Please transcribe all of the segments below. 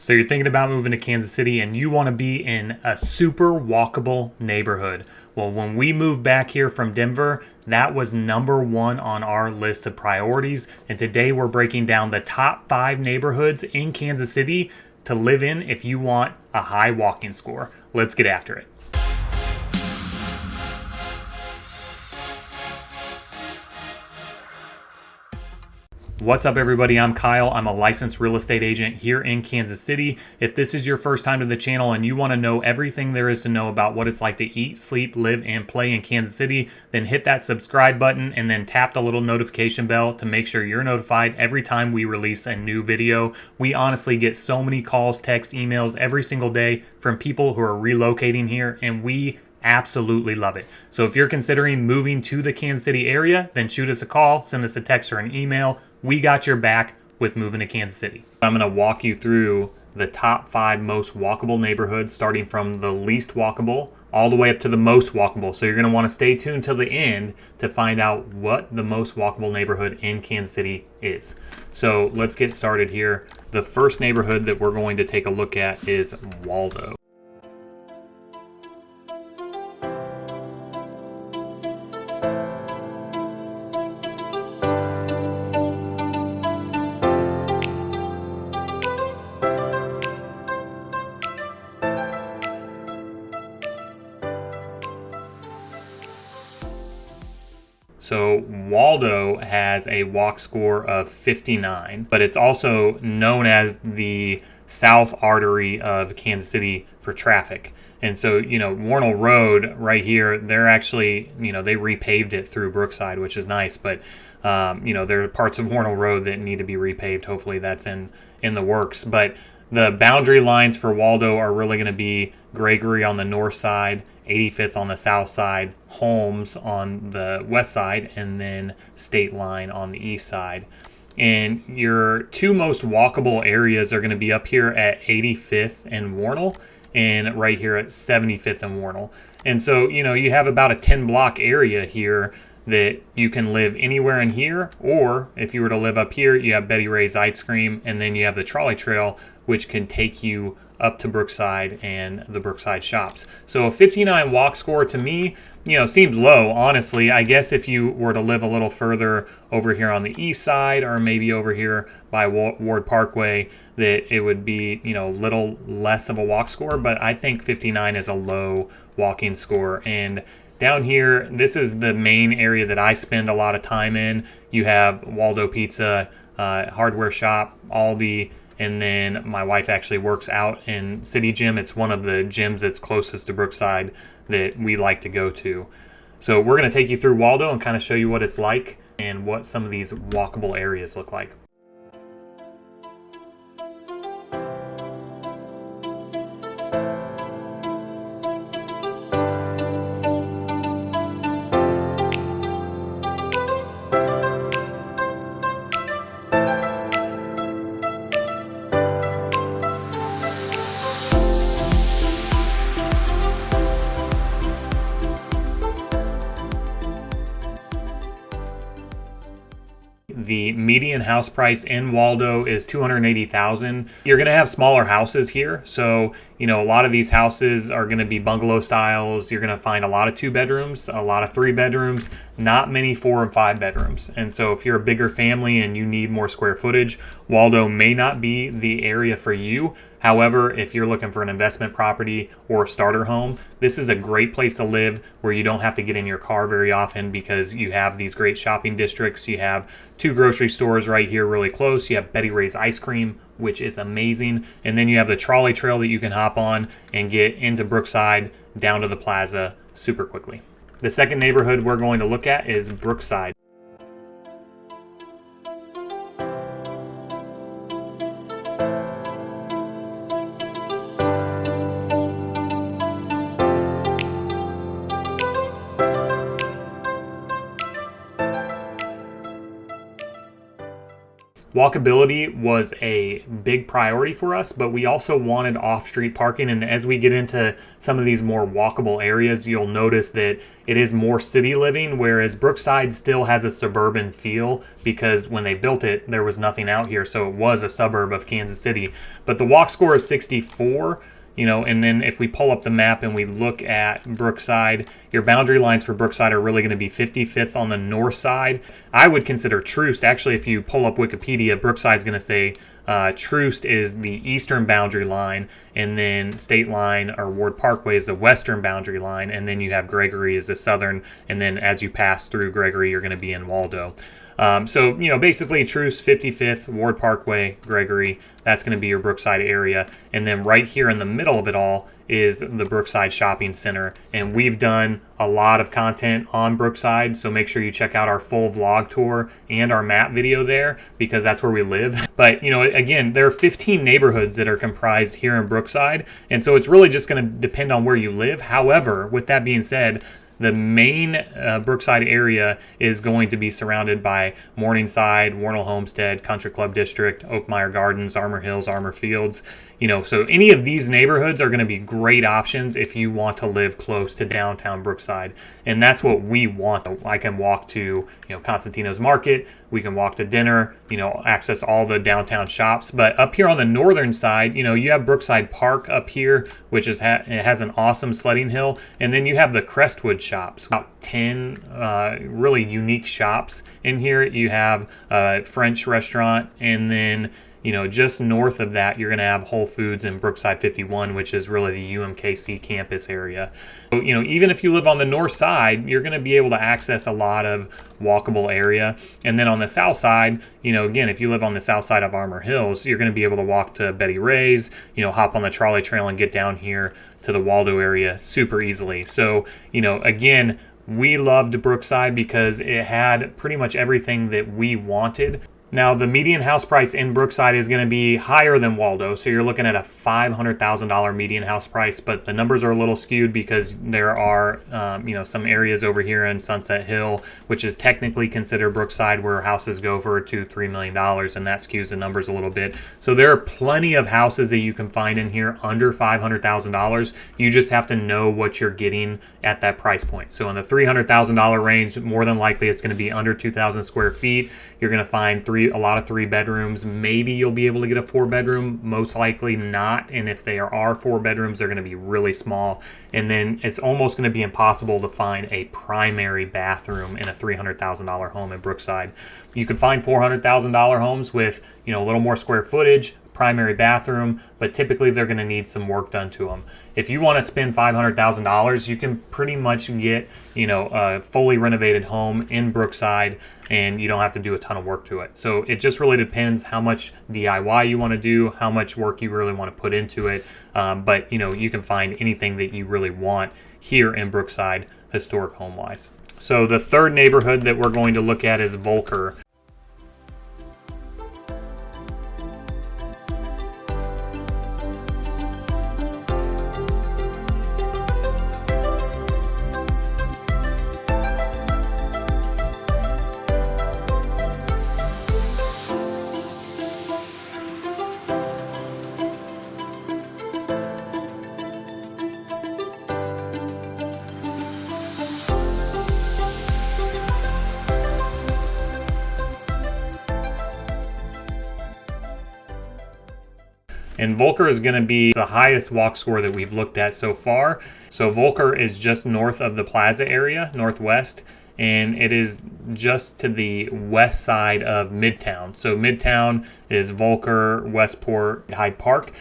So you're thinking about moving to Kansas City and you want to be in a super walkable neighborhood. Well, when we moved back here from Denver, that was number one on our list of priorities. And today we're breaking down the top 5 neighborhoods in Kansas City to live in if you want a high walking score. Let's get after it. What's up, everybody? I'm Kyle. I'm a licensed real estate agent here in Kansas City. If this is your first time to the channel and you want to know everything there is to know about what it's like to eat, sleep, live, and play in Kansas City, then hit that subscribe button and then tap the little notification bell to make sure you're notified every time we release a new video. We honestly get so many calls, texts, emails every single day from people who are relocating here, and we absolutely love it. So if you're considering moving to the Kansas City area, then shoot us a call, send us a text or an email. We got your back with moving to Kansas City. I'm going to walk you through the top 5 most walkable neighborhoods, starting from the least walkable all the way up to the most walkable. So you're going to want to stay tuned till the end to find out what the most walkable neighborhood in Kansas City is. So let's get started here. The first neighborhood that we're going to take a look at is Waldo. So Waldo has a walk score of 59, but it's also known as the South Artery of Kansas City for traffic. And so, Warnell Road right here, they're actually, they repaved it through Brookside, which is nice. But, there are parts of Warnell Road that need to be repaved. Hopefully that's in the works. But the boundary lines for Waldo are really going to be Gregory on the north side, 85th on the south side, Holmes on the west side, and then State Line on the east side. And your 2 most walkable areas are going to be up here at 85th and Warnell, and right here at 75th and Warnell. And so, you have about a 10 block area here that you can live anywhere in here, or if you were to live up here, you have Betty Ray's Ice Cream, and then you have the trolley trail, which can take you up to Brookside and the Brookside shops. So a 59 walk score to me, seems low, honestly. I guess if you were to live a little further over here on the east side, or maybe over here by Ward Parkway, that it would be, little less of a walk score, but I think 59 is a low walking score. And down here, this is the main area that I spend a lot of time in. You have Waldo Pizza, Hardware Shop, Aldi, and then my wife actually works out in City Gym. It's one of the gyms that's closest to Brookside that we like to go to. So we're going to take you through Waldo and kind of show you what it's like and what some of these walkable areas look like. The median house price in Waldo is $280,000. You're going to have smaller houses here. So, a lot of these houses are going to be bungalow styles. You're going to find a lot of 2 bedrooms, a lot of 3 bedrooms, not many 4 and 5 bedrooms. And so if you're a bigger family and you need more square footage, Waldo may not be the area for you. However, if you're looking for an investment property or a starter home, this is a great place to live where you don't have to get in your car very often because you have these great shopping districts. You have 2 grocery stores right here really close. You have Betty Ray's Ice Cream, which is amazing. And then you have the trolley trail that you can hop on and get into Brookside down to the Plaza super quickly. The second neighborhood we're going to look at is Brookside. Walkability was a big priority for us, but we also wanted off-street parking. And as we get into some of these more walkable areas, you'll notice that it is more city living, whereas Brookside still has a suburban feel because when they built it, there was nothing out here. So it was a suburb of Kansas City. But the walk score is 64. And then if we pull up the map and we look at Brookside, your boundary lines for Brookside are really going to be 55th on the north side. I would consider Troost, actually, if you pull up Wikipedia, Brookside's going to say Troost is the eastern boundary line, and then State Line or Ward Parkway is the western boundary line, and then you have Gregory as the southern, and then as you pass through Gregory, you're going to be in Waldo. So, basically Troost, 55th, Ward Parkway, Gregory, that's going to be your Brookside area. And then right here in the middle of it all is the Brookside Shopping Center. And we've done a lot of content on Brookside, so make sure you check out our full vlog tour and our map video there because that's where we live. But, again, there are 15 neighborhoods that are comprised here in Brookside. And so it's really just going to depend on where you live. However, with that being said, the main Brookside area is going to be surrounded by Morningside, Warnell Homestead, Country Club District, Oakmeyer Gardens, Armour Hills, Armour Fields. So any of these neighborhoods are going to be great options if you want to live close to downtown Brookside. And that's what we want. I can walk to, Constantino's Market. We can walk to dinner, access all the downtown shops. But up here on the northern side, you have Brookside Park up here, which it has an awesome sledding hill. And then you have the Crestwood shops, about 10 really unique shops in here. You have a French restaurant, and then just north of that, you're going to have Whole Foods in Brookside 51, which is really the UMKC campus area. So, even if you live on the north side, you're going to be able to access a lot of walkable area. And then on the south side, again, if you live on the south side of Armour Hills, you're going to be able to walk to Betty Ray's, hop on the trolley trail and get down here to the Waldo area super easily. So, again, we loved Brookside because it had pretty much everything that we wanted. Now, the median house price in Brookside is going to be higher than Waldo, so you're looking at a $500,000 median house price, but the numbers are a little skewed because there are, some areas over here in Sunset Hill, which is technically considered Brookside, where houses go for $2-3 million, and that skews the numbers a little bit. So there are plenty of houses that you can find in here under $500,000. You just have to know what you're getting at that price point. So in the $300,000 range, more than likely it's going to be under 2,000 square feet. You're going to find a lot of 3 bedrooms. Maybe you'll be able to get a 4 bedroom, most likely not. And if there are 4 bedrooms, they're going to be really small. And then it's almost going to be impossible to find a primary bathroom in a $300,000 home in Brookside. You can find $400,000 homes with, a little more square footage, primary bathroom, but typically they're going to need some work done to them. If you want to spend $500,000, you can pretty much get, a fully renovated home in Brookside, and you don't have to do a ton of work to it. So it just really depends how much DIY you want to do, how much work you really want to put into it. But you can find anything that you really want here in Brookside, historic home-wise. So the third neighborhood that we're going to look at is Volker. And Volker is going to be the highest walk score that we've looked at so far. So Volker is just north of the Plaza area, northwest, and it is just to the west side of Midtown. So Midtown is Volker, Westport, Hyde Park,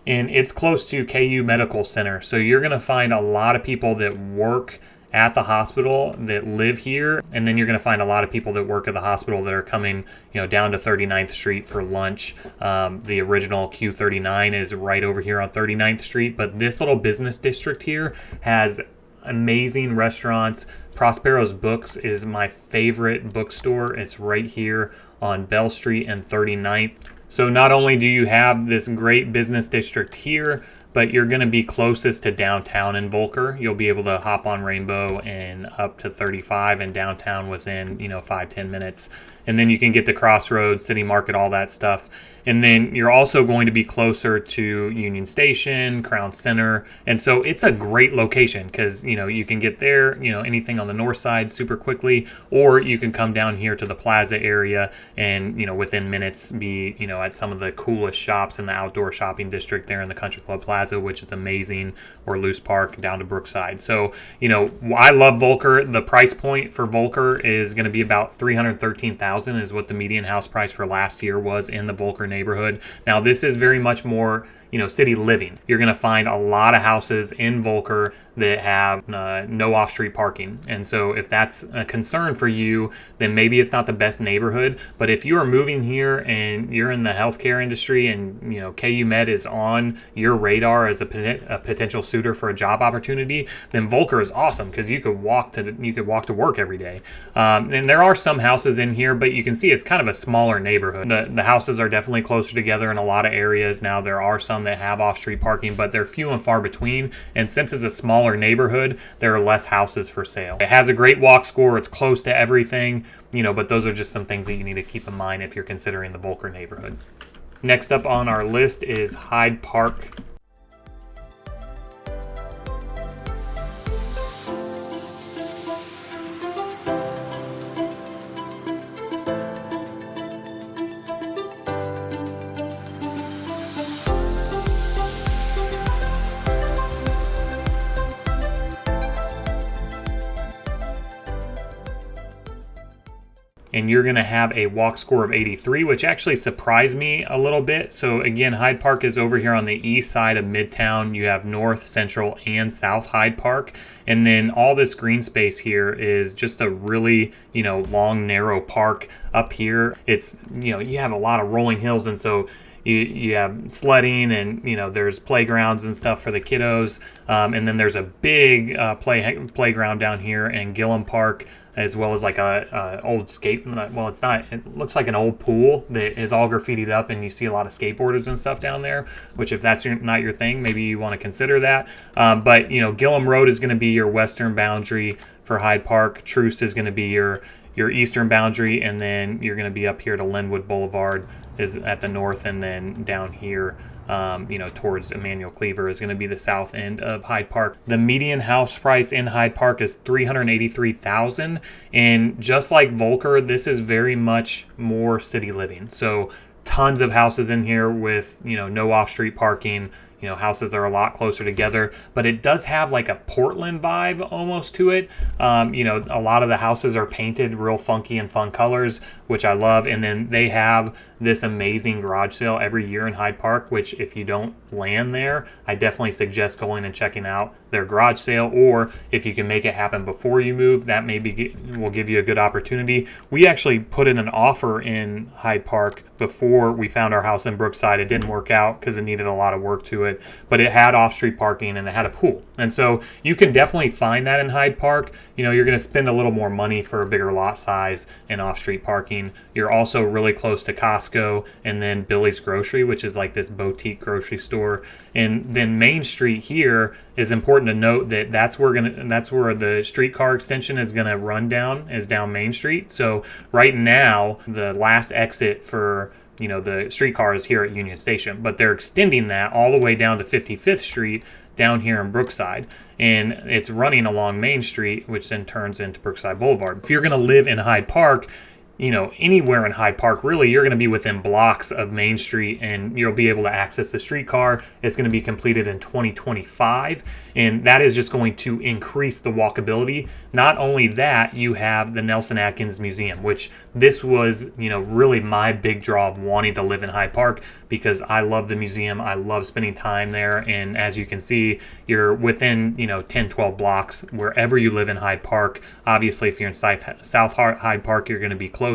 and it's close to KU Medical Center. So you're going to find a lot of people that work at the hospital that live here, and then you're going to find a lot of people that work at the hospital that are coming down to 39th Street for lunch. The original Q39 is right over here on 39th Street, but this little business district here has amazing restaurants. Prospero's Books is my favorite bookstore. It's right here on Bell Street and 39th. So not only do you have this great business district here, but you're going to be closest to downtown in Volker. You'll be able to hop on Rainbow and up to 35 and downtown within 5-10 minutes. and then you can get to Crossroads, City Market, all that stuff. And then you're also going to be closer to Union Station, Crown Center. And so it's a great location because, you can get there, anything on the north side super quickly, or you can come down here to the Plaza area and, within minutes be, at some of the coolest shops in the outdoor shopping district there in the Country Club Plaza, which is amazing, or Loose Park down to Brookside. So, I love Volker. The price point for Volker is going to be about $313,000 is what the median house price for last year was in the Volker neighborhood. Now, this is very much more city living. You're going to find a lot of houses in Volker that have no off-street parking. And so if that's a concern for you, then maybe it's not the best neighborhood. But if you are moving here and you're in the healthcare industry and, KU Med is on your radar as a potential suitor for a job opportunity, then Volker is awesome because you could walk to work every day. And there are some houses in here, but you can see it's kind of a smaller neighborhood. The houses are definitely closer together in a lot of areas. Now, there are some that have off-street parking, but they're few and far between. And since it's a smaller neighborhood, there are less houses for sale. It has a great walk score. It's close to everything, but those are just some things that you need to keep in mind if you're considering the Volker neighborhood. Next up on our list is Hyde Park. And you're going to have a walk score of 83, which actually surprised me a little bit. So again, Hyde Park is over here on the east side of Midtown. You have North, Central, and South Hyde Park. And then all this green space here is just a really, long, narrow park up here. It's, you have a lot of rolling hills, and so you have sledding and, there's playgrounds and stuff for the kiddos. And then there's a big playground down here in Gillum Park, as well as like a old it looks like an old pool that is all graffitied up, and you see a lot of skateboarders and stuff down there, which if that's not your thing, maybe you want to consider that. But, Gillum Road is going to be your western boundary for Hyde Park. Truce is going to be your eastern boundary, and then you're going to be up here to Linwood Boulevard is at the north, and then down here towards Emmanuel Cleaver is going to be the south end of Hyde Park. The median house price in Hyde Park is $383,000, and just like Volker, this is very much more city living. So tons of houses in here with no off-street parking. Houses are a lot closer together, but it does have like a Portland vibe almost to it. A lot of the houses are painted real funky and fun colors, which I love. And then they have this amazing garage sale every year in Hyde Park, which if you don't land there, I definitely suggest going and checking out their garage sale, or if you can make it happen before you move, that maybe will give you a good opportunity. We actually put in an offer in Hyde Park before we found our house in Brookside. It didn't work out because it needed a lot of work to it, but it had off-street parking and it had a pool. And so you can definitely find that in Hyde Park. You're going to spend a little more money for a bigger lot size and off-street parking. You're also really close to Costco and then Billy's Grocery, which is like this boutique grocery store. And then Main Street here is important to note that that's where the streetcar extension is going to run down, is down Main Street. So right now, the last exit for the streetcar is here at Union Station, but they're extending that all the way down to 55th Street down here in Brookside, and it's running along Main Street, which then turns into Brookside Boulevard. If you're going to live in Hyde Park, anywhere in Hyde Park, really, you're going to be within blocks of Main Street, and you'll be able to access the streetcar. It's going to be completed in 2025, and that is just going to increase the walkability. Not only that, you have the Nelson Atkins Museum, which this was, really my big draw of wanting to live in Hyde Park, because I love the museum. I love spending time there, and as you can see, you're within, 10, 12 blocks wherever you live in Hyde Park. Obviously, if you're in South Hyde Park, you're going to be closer.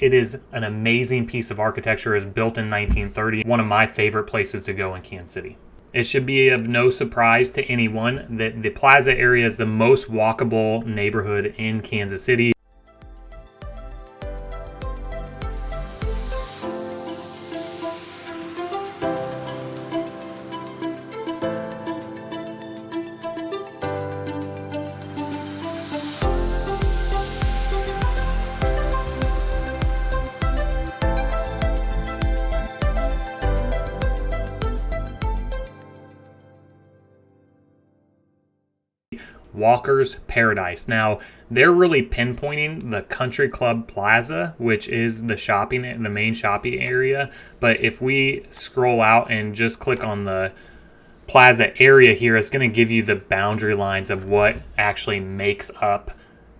It is an amazing piece of architecture. It was built in 1930. One of my favorite places to go in Kansas City. It should be of no surprise to anyone that the Plaza area is the most walkable neighborhood in Kansas City. Walker's Paradise. Now, they're really pinpointing the Country Club Plaza, which is the main shopping area. But if we scroll out and just click on the Plaza area here, it's going to give you the boundary lines of what actually makes up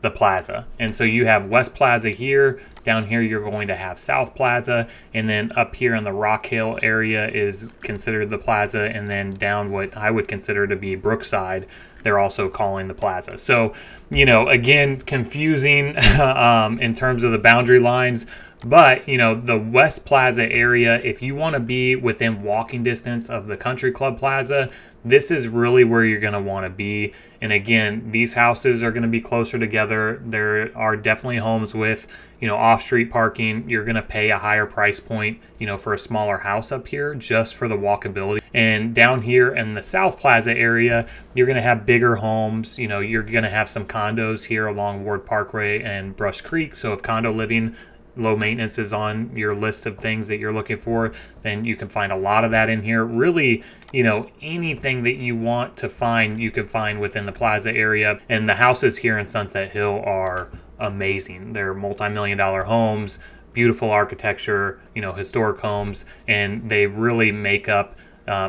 the plaza. And so you have West Plaza here. Down here you're going to have South Plaza, and then up here in the Rock Hill area is considered the plaza, and then down what I would consider to be Brookside, they're also calling the plaza. So, again, confusing in terms of the boundary lines. But, the West Plaza area, if you want to be within walking distance of the Country Club Plaza, this is really where you're going to want to be. And again, these houses are going to be closer together. There are definitely homes with, off-street parking. You're going to pay a higher price point, for a smaller house up here just for the walkability. And down here in the South Plaza area, you're going to have bigger homes. You're going to have some condos here along Ward Parkway and Brush Creek. So if condo living, low maintenance is on your list of things that you're looking for, then you can find a lot of that in here. Really, anything that you want to find, you can find within the plaza area. And the houses here in Sunset Hill are amazing. They're multi-million-dollar homes, beautiful architecture, historic homes, and they really make up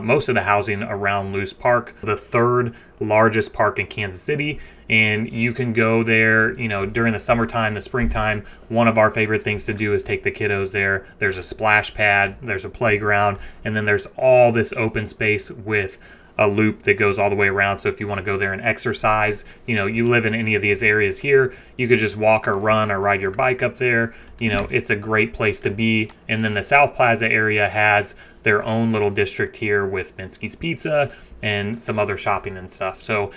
most of the housing around Loose Park, the third largest park in Kansas City. And you can go there, during the summertime, the springtime. One of our favorite things to do is take the kiddos there. There's a splash pad, there's a playground, and then there's all this open space with a loop that goes all the way around. So if you want to go there and exercise, you live in any of these areas here, you could just walk or run or ride your bike up there. It's a great place to be. And then the South Plaza area has their own little district here with Minsky's Pizza and some other shopping and stuff. So,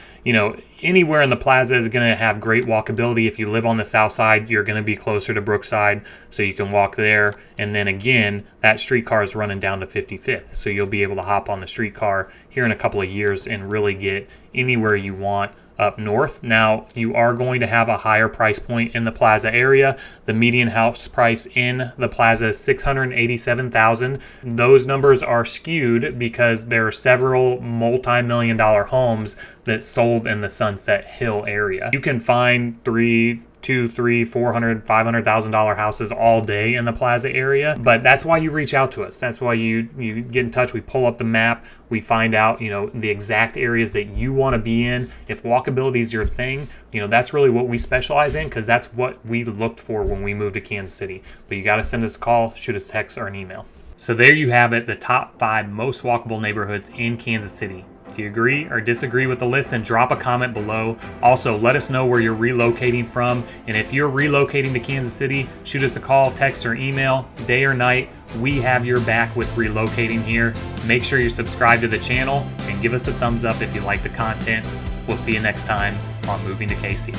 anywhere in the plaza is going to have great walkability. If you live on the south side, you're going to be closer to Brookside, so you can walk there. And then again, that streetcar is running down to 55th, so you'll be able to hop on the streetcar here in a couple of years and really get anywhere you want up north. Now, you are going to have a higher price point in the plaza area. The median house price in the plaza is $687,000. Those numbers are skewed because there are several multi-million-dollar homes that sold in the Sunset Hill area. You can find $200,000, $300,000, $400,000, $500,000 houses all day in the plaza area. But that's why you reach out to us. That's why you get in touch. We pull up the map. We find out, the exact areas that you want to be in. If walkability is your thing, that's really what we specialize in, because that's what we looked for when we moved to Kansas City. But you got to send us a call, shoot us a text, or an email. So there you have it, the top 5 most walkable neighborhoods in Kansas City. Do you agree or disagree with the list? Then drop a comment below. Also, let us know where you're relocating from. And if you're relocating to Kansas City, shoot us a call, text, or email, day or night. We have your back with relocating here. Make sure you're subscribed to the channel and give us a thumbs up if you like the content. We'll see you next time on Moving to KC.